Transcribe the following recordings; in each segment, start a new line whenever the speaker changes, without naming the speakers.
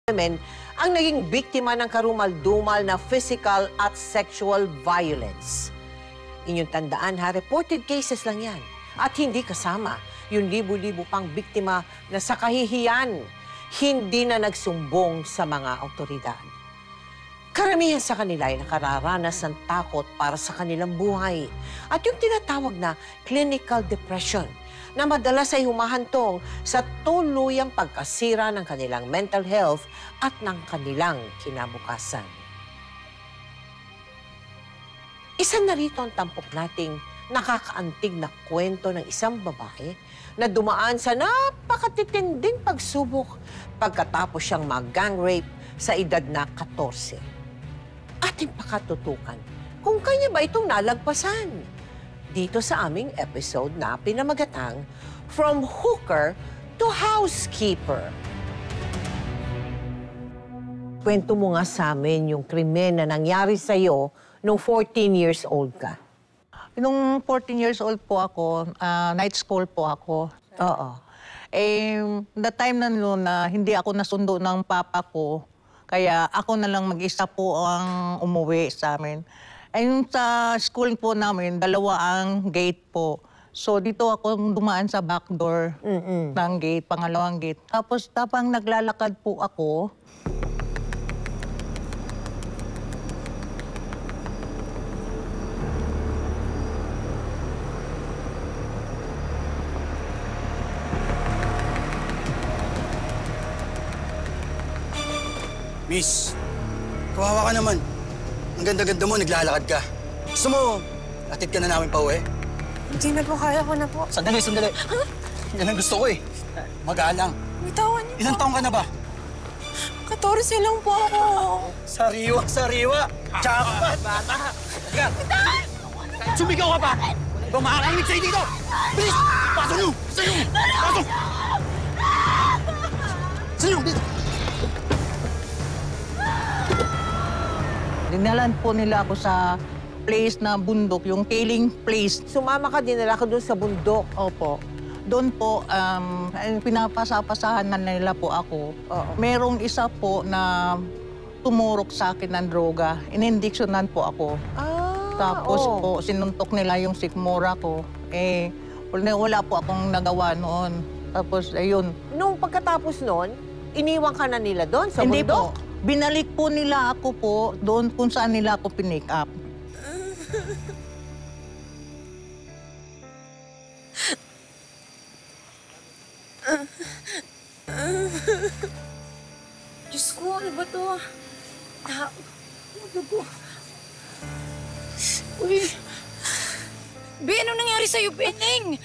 women ang naging biktima ng karumal-dumal na physical at sexual violence. Inyong tandaan ha, reported cases lang yan. At hindi kasama yung libu-libu pang biktima na sa kahihiyan, hindi na nagsumbong sa mga awtoridad. Karamihan sa kanila ay nakararanas ng takot para sa kanilang buhay. At yung tinatawag na clinical depression, na madalas ay humahantong sa tuluyang pagkasira ng kanilang mental health at ng kanilang kinabukasan. Isa na rito ang tampok nating nakakaantig na kwento ng isang babae na dumaan sa napakatitinding pagsubok pagkatapos siyang mag-gang rape sa edad na 14. Ating pakatutukan kung kanya ba itong nalagpasan dito sa aming episode na pinamagatang From Hooker to Housekeeper. Kwento mo nga sa amin yung krimen na nangyari sa'yo nung 14 years old ka.
Nung 14 years old po ako, night school po ako.
Oo.
The time na noon na hindi ako nasundo ng papa ko, kaya ako na lang mag-isa po ang umuwi sa amin. Yung sa school po namin, dalawa ang gate po. So dito ako dumaan sa back door ng gate, pangalawang gate. Tapos tapang naglalakad po ako,
Miss, kawawa ka naman. Ang ganda-ganda mo, naglalakad ka. Gusto mo, atid ka na namin pa uwi?
Hindi na po, kaya ko na po.
Sandali, sandali. Yan ang gusto ko eh. Magalang.
Bitawan niyo po.
Ilang taong ka na ba?
14 lang po ako.
Sariwa, sariwa. Jackpot! Bata! Halika! Sumigaw ka pa! Ba makakangit sa'yo dito! Bilis! Pasok nyo! Sa'yo! Pasok! Sa'yo! Dito!
dinalan po nila ako sa place na bundok, yung Kaling Place.
Sumama ka, dinala ka doon sa bundok.
Opo. Doon po, pinapasapasahan na nila po ako. Merong isa po na tumurok sa akin ng droga. Inindiksyonan po ako. Tapos po, sinuntok nila yung sikmura ko. Wala po akong nagawa noon. Tapos, ayun.
Nung pagkatapos noon, iniwan ka na nila doon sa
Hindi
bundok?
po. Binalik po nila ako po doon kung saan nila ako pinick up.
Diyos ko, ano ba to? Dugo. Uy. Be, ano nangyari sa'yo, Beneng?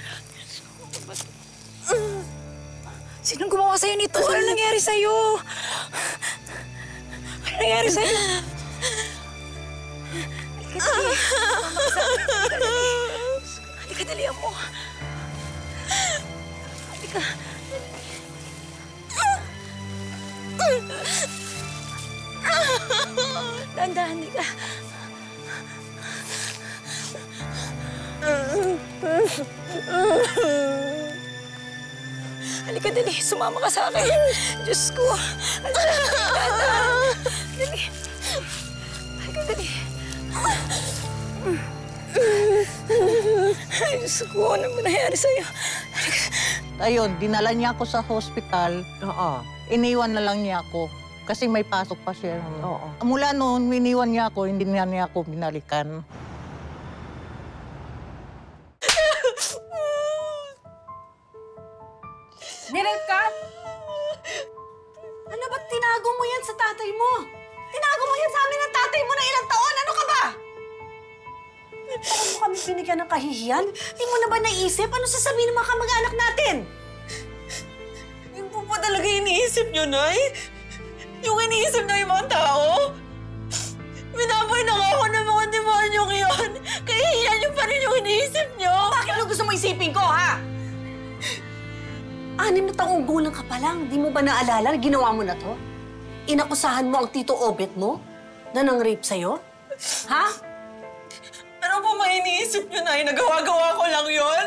Sinong gumawa sa'yo nito? Ano nangyari sa'yo? Ano nangyari sa'yo? Halika, dali ako. Halika. Dahan-dahan, halika. Halika, dali. Sumama ka sa akin. Diyos ko. Halika, dali. Halika, dali. Ay, Diyos ko. Ano ba nangyari sa'yo?
Ayun, dinala niya ako sa hospital. Iniwan na lang niya ako. Kasi may pasok pa siya. Mula noon, iniwan niya ako, hindi niya ako binalikan.
Nirelkat! Ano ba't tinago mo yan sa tatay mo? Tinago mo yan sa amin ng tatay mo na ilang taon? Ano ka ba? Bakit mo kami binigyan ng kahihiyan? Hindi mo na ba naisip? Ano sasabihin ng mga kamag-anak natin?
Yung po ba talaga iniisip nyo, Nay? Yung iniisip na yung mga tao? Binaboy na ako ng mga demonyong yun. Kahihiyan nyo pa rin yung iniisip nyo.
Bakit ano gusto mo isipin ko, ha? 6 na taong gulang ka pa lang. Di mo ba naalala na ginawa mo na to? Inakusahan mo ang Tito Obet mo na nang-rape sa'yo? Ha?
Ano po may iniisip nyo, Nay? Nagawa-gawa ko lang yun?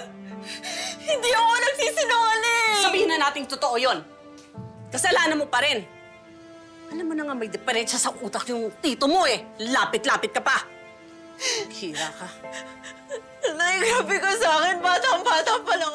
Hindi ako nagsisinungaling!
Sabihin na nating totoo yon. Kasalanan mo pa rin. Alam mo na nga may diferensya sa utak yung tito mo eh. Lapit-lapit ka pa. Hira ka.
Nay, grabe ka sa akin. Batang-bata pa lang